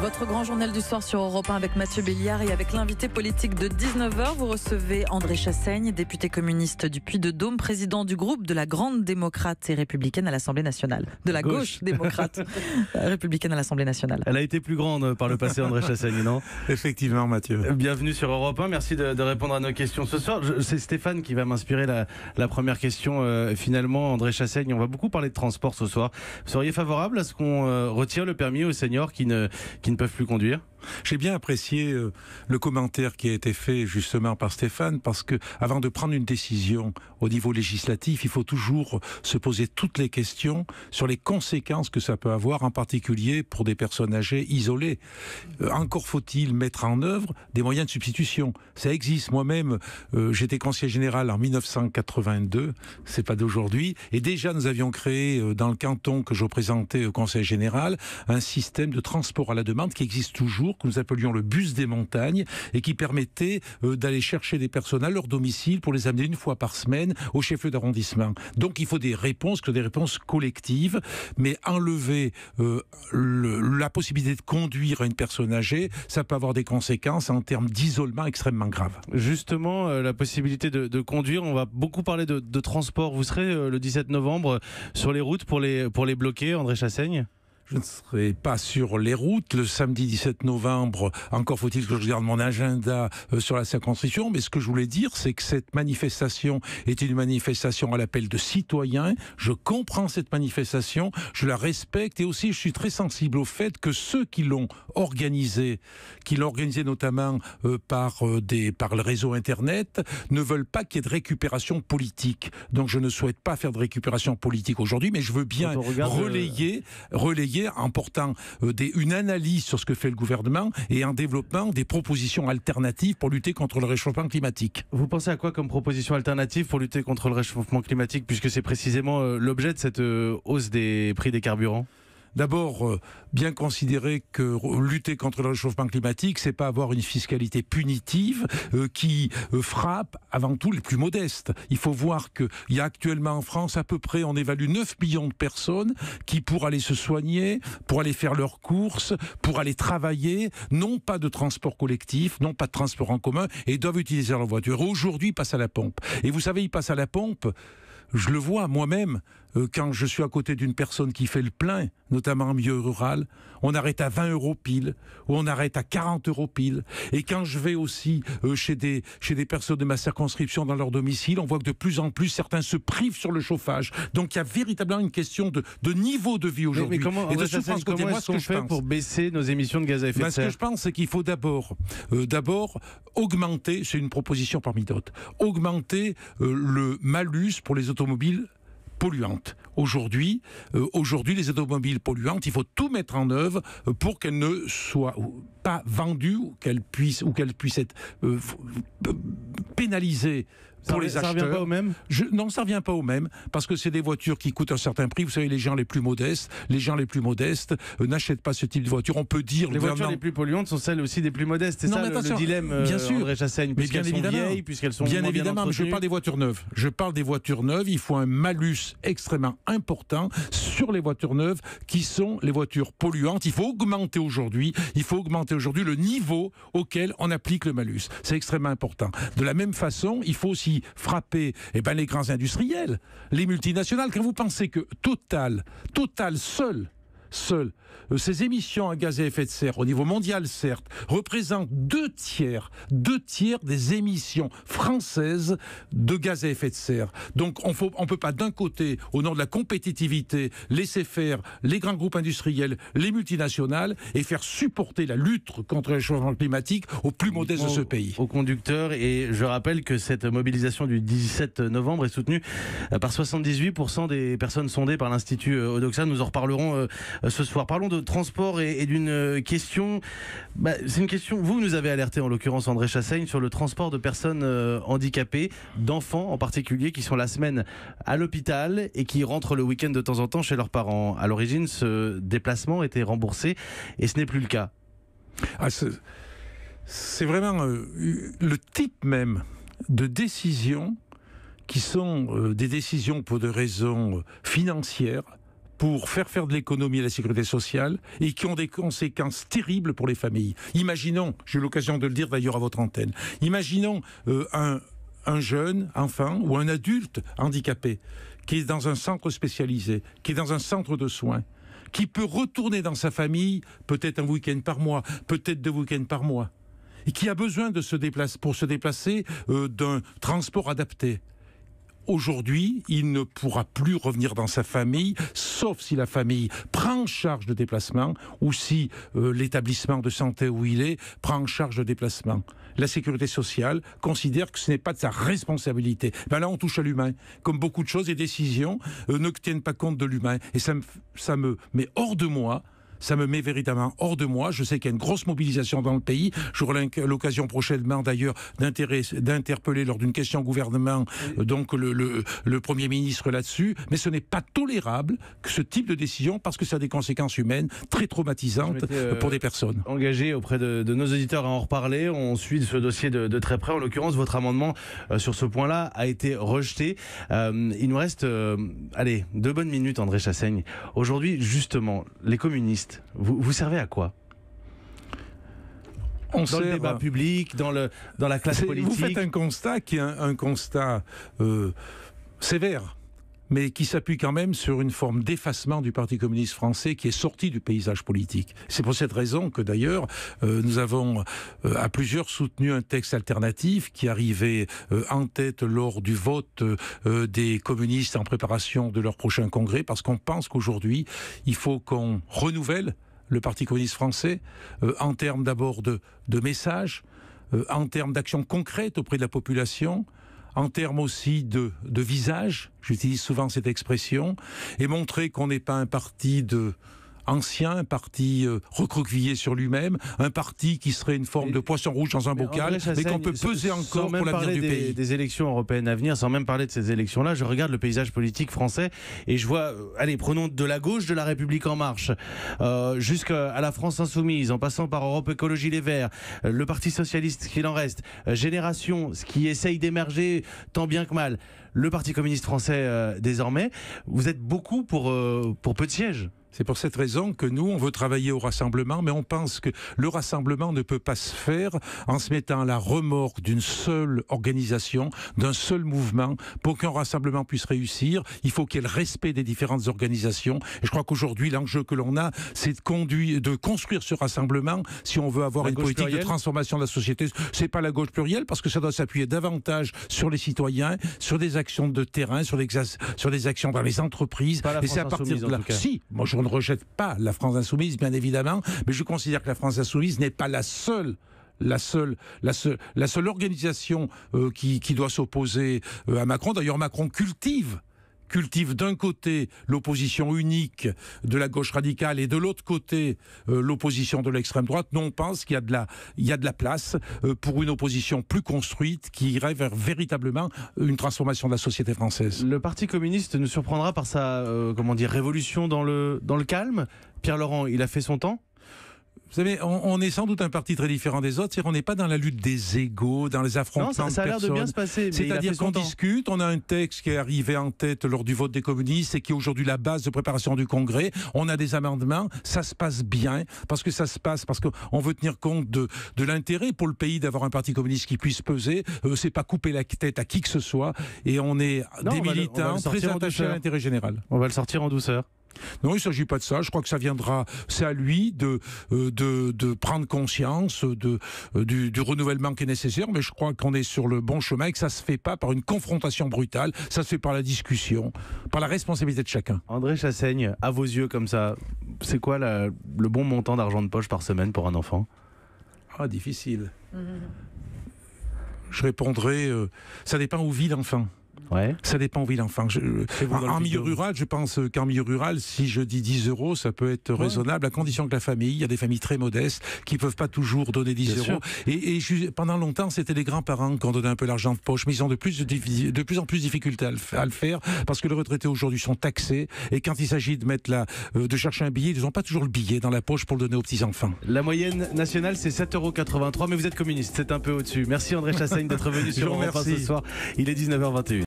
Votre grand journal du soir sur Europe 1 avec Mathieu Béliard et avec l'invité politique de 19h. Vous recevez André Chassaigne, député communiste du Puy-de-Dôme, président du groupe de la Grande démocrate et républicaine à l'Assemblée nationale. De la gauche démocrate républicaine à l'Assemblée nationale. Elle a été plus grande par le passé, André Chassaigne, non? Effectivement, Mathieu. Bienvenue sur Europe 1. Merci de répondre à nos questions ce soir. C'est Stéphane qui va m'inspirer la première question. Finalement, André Chassaigne, on va beaucoup parler de transport ce soir. Vous seriez favorable à ce qu'on retire le permis aux seniors qui ne peuvent plus conduire? J'ai bien apprécié le commentaire qui a été fait justement par Stéphane, parce que avant de prendre une décision au niveau législatif, il faut toujours se poser toutes les questions sur les conséquences que ça peut avoir, en particulier pour des personnes âgées isolées. Encore faut-il mettre en œuvre des moyens de substitution. Ça existe. Moi-même, j'étais conseiller général en 1982, c'est pas d'aujourd'hui, et déjà nous avions créé dans le canton que je représentais au conseil général un système de transport à la demande qui existe toujours, que nous appelions le bus des montagnes, et qui permettait d'aller chercher des personnes à leur domicile pour les amener une fois par semaine au chef-lieu d'arrondissement. Donc il faut des réponses collectives, mais enlever la possibilité de conduire à une personne âgée, ça peut avoir des conséquences en termes d'isolement extrêmement graves. Justement, la possibilité de conduire, on va beaucoup parler de transport. Vous serez le 17 novembre sur les routes pour les bloquer, André Chassaigne? Je ne serai pas sur les routes le samedi 17 novembre. Encore faut-il que je regarde mon agenda sur la circonscription. Mais ce que je voulais dire, c'est que cette manifestation est une manifestation à l'appel de citoyens. Je comprends cette manifestation, je la respecte, et aussi je suis très sensible au fait que ceux qui l'ont organisée notamment par le réseau Internet, ne veulent pas qu'il y ait de récupération politique. Donc je ne souhaite pas faire de récupération politique aujourd'hui, mais je veux bien relayer en portant une analyse sur ce que fait le gouvernement et en développant des propositions alternatives pour lutter contre le réchauffement climatique. Vous pensez à quoi comme proposition alternative pour lutter contre le réchauffement climatique, puisque c'est précisément l'objet de cette hausse des prix des carburants? D'abord, bien considérer que lutter contre le réchauffement climatique, c'est pas avoir une fiscalité punitive qui frappe avant tout les plus modestes. Il faut voir qu'il y a actuellement en France à peu près, on évalue 9 millions de personnes qui, pour aller se soigner, pour aller faire leurs courses, pour aller travailler, n'ont pas de transport collectif, n'ont pas de transport en commun et doivent utiliser leur voiture. Aujourd'hui, ils passent à la pompe. Et vous savez, ils passent à la pompe. Je le vois moi-même quand je suis à côté d'une personne qui fait le plein, notamment en milieu rural, on arrête à 20 € pile, ou on arrête à 40 € pile. Et quand je vais aussi chez des personnes de ma circonscription dans leur domicile, on voit que de plus en plus certains se privent sur le chauffage. Donc il y a véritablement une question de niveau de vie aujourd'hui. Mais comment est-ce qu'on fait pour baisser nos émissions de gaz à effet de serre? Ce que je pense, c'est qu'il faut d'abord augmenter, c'est une proposition parmi d'autres, augmenter le malus pour les automobiles polluantes. Aujourd'hui, les automobiles polluantes, il faut tout mettre en œuvre pour qu'elles ne soient pas vendues ou qu'elles puissent être pénalisées pour les acheteurs. Ça revient pas au même? Non, ça revient pas au même, parce que c'est des voitures qui coûtent un certain prix. Vous savez, les gens les plus modestes n'achètent pas ce type de voiture. On peut dire les voitures les plus polluantes sont celles aussi des plus modestes. C'est ça le dilemme, bien sûr, André Chassaigne, puisqu'elles sont vieilles, puisqu'elles sont moins bien entretenues. Je parle des voitures neuves. Je parle des voitures neuves. Il faut un malus extrêmement important sur les voitures neuves qui sont les voitures polluantes. Il faut augmenter aujourd'hui le niveau auquel on applique le malus. C'est extrêmement important. De la même façon, il faut aussi frapper les grands industriels, les multinationales. Quand vous pensez que Total seul, ces émissions à gaz à effet de serre, au niveau mondial certes, représentent 2 tiers des émissions françaises de gaz à effet de serre. Donc on peut pas d'un côté, au nom de la compétitivité, laisser faire les grands groupes industriels, les multinationales, et faire supporter la lutte contre le changement climatique aux plus modestes de ce pays. Aux conducteurs, et je rappelle que cette mobilisation du 17 novembre est soutenue par 78% des personnes sondées par l'Institut Odoxa. Nous en reparlerons ce soir. Parlons de transport et d'une question. C'est une question. Vous nous avez alerté, en l'occurrence André Chassaigne, sur le transport de personnes handicapées, d'enfants en particulier, qui sont la semaine à l'hôpital et qui rentrent le week-end de temps en temps chez leurs parents. À l'origine, ce déplacement était remboursé et ce n'est plus le cas. C'est vraiment le type même de décision qui sont des décisions pour des raisons financières, pour faire de l'économie et de la sécurité sociale et qui ont des conséquences terribles pour les familles. Imaginons, j'ai eu l'occasion de le dire d'ailleurs à votre antenne, imaginons un jeune enfant ou un adulte handicapé qui est dans un centre spécialisé, qui est dans un centre de soins, qui peut retourner dans sa famille peut-être un week-end par mois, peut-être 2 week-ends par mois, et qui a besoin de se déplacer d'un transport adapté. Aujourd'hui, il ne pourra plus revenir dans sa famille, sauf si la famille prend en charge le déplacement ou si l'établissement de santé où il est prend en charge le déplacement. La sécurité sociale considère que ce n'est pas de sa responsabilité. Ben là, on touche à l'humain. Comme beaucoup de choses, les décisions ne tiennent pas compte de l'humain. Et ça me met hors de moi. Ça me met véritablement hors de moi. Je sais qu'il y a une grosse mobilisation dans le pays. J'aurai l'occasion prochainement d'ailleurs d'interpeller lors d'une question au gouvernement donc le Premier ministre là-dessus. Mais ce n'est pas tolérable que ce type de décision, parce que ça a des conséquences humaines très traumatisantes pour des personnes. Engagé auprès de nos auditeurs à en reparler. On suit ce dossier de très près. En l'occurrence, votre amendement sur ce point-là a été rejeté. Il nous reste 2 bonnes minutes, André Chassaigne. Aujourd'hui, justement, les communistes, vous servez à quoi? Dans le débat public, dans la classe politique. Vous faites un constat qui est un constat sévère, mais qui s'appuie quand même sur une forme d'effacement du Parti communiste français qui est sorti du paysage politique. C'est pour cette raison que d'ailleurs nous avons à plusieurs soutenu un texte alternatif qui arrivait en tête lors du vote des communistes en préparation de leur prochain congrès, parce qu'on pense qu'aujourd'hui il faut qu'on renouvelle le Parti communiste français en termes d'abord de messages, en termes d'actions concrètes auprès de la population, en termes aussi de visage, j'utilise souvent cette expression, et montrer qu'on n'est pas un parti ancien, un parti recroquevillé sur lui-même, un parti qui serait une forme de poisson rouge dans un bocal, mais qu'on peut peser encore pour l'avenir du pays. Des élections européennes à venir, sans même parler de ces élections-là, je regarde le paysage politique français et je vois, prenons de la gauche de la République en marche, jusqu'à la France insoumise, en passant par Europe Écologie Les Verts, le Parti socialiste, ce qu'il en reste, Génération, ce qui essaye d'émerger tant bien que mal, le Parti communiste français désormais. Vous êtes beaucoup pour peu de sièges. C'est pour cette raison que nous, on veut travailler au rassemblement, mais on pense que le rassemblement ne peut pas se faire en se mettant à la remorque d'une seule organisation, d'un seul mouvement. Pour qu'un rassemblement puisse réussir, il faut qu'il y ait le respect des différentes organisations. Et je crois qu'aujourd'hui, l'enjeu que l'on a, c'est de construire ce rassemblement si on veut avoir une politique de transformation de la société. C'est pas la gauche plurielle, parce que ça doit s'appuyer davantage sur les citoyens, sur des actions de terrain, sur des actions dans les entreprises. Et c'est à partir de là. Si, moi je ne rejette pas la France insoumise, bien évidemment, mais je considère que la France insoumise n'est pas la seule organisation qui doit s'opposer à Macron. D'ailleurs, Macron cultive d'un côté l'opposition unique de la gauche radicale et de l'autre côté l'opposition de l'extrême droite. Nous, on pense qu'il y a de la place pour une opposition plus construite qui irait vers véritablement une transformation de la société française. Le Parti communiste nous surprendra par sa révolution dans le calme. Pierre Laurent, il a fait son temps. Vous savez, on est sans doute un parti très différent des autres, c'est-à-dire on n'est pas dans la lutte des égos, dans les affrontements de personnes. Ça a l'air de bien se passer. C'est-à-dire qu'on discute, on a un texte qui est arrivé en tête lors du vote des communistes et qui est aujourd'hui la base de préparation du congrès. On a des amendements, ça se passe bien, parce qu'on veut tenir compte de l'intérêt pour le pays d'avoir un parti communiste qui puisse peser. C'est pas couper la tête à qui que ce soit, et on est des militants très attachés à l'intérêt général. On va le sortir en douceur. Non, il ne s'agit pas de ça. Je crois que ça viendra. C'est à lui de prendre conscience du renouvellement qui est nécessaire. Mais je crois qu'on est sur le bon chemin et que ça ne se fait pas par une confrontation brutale. Ça se fait par la discussion, par la responsabilité de chacun. André Chassaigne, à vos yeux comme ça, c'est quoi le bon montant d'argent de poche par semaine pour un enfant? Ah, difficile. Je répondrai, ça dépend où vit l'enfant. Ouais. Ça dépend où vit l'enfant. En milieu rural, je pense qu'en milieu rural, si je dis 10 euros, ça peut être raisonnable, à condition que la famille, il y a des familles très modestes qui ne peuvent pas toujours donner 10 euros. Et pendant longtemps, c'était les grands-parents qui ont donné un peu l'argent de poche, mais ils ont de plus en plus de difficultés à le faire, parce que les retraités aujourd'hui sont taxés, et quand il s'agit de chercher un billet, ils n'ont pas toujours le billet dans la poche pour le donner aux petits-enfants. La moyenne nationale, c'est 7,83 €, mais vous êtes communiste, c'est un peu au-dessus. Merci André Chassaigne d'être venu sur Europe 1 ce soir. Il est 19h21.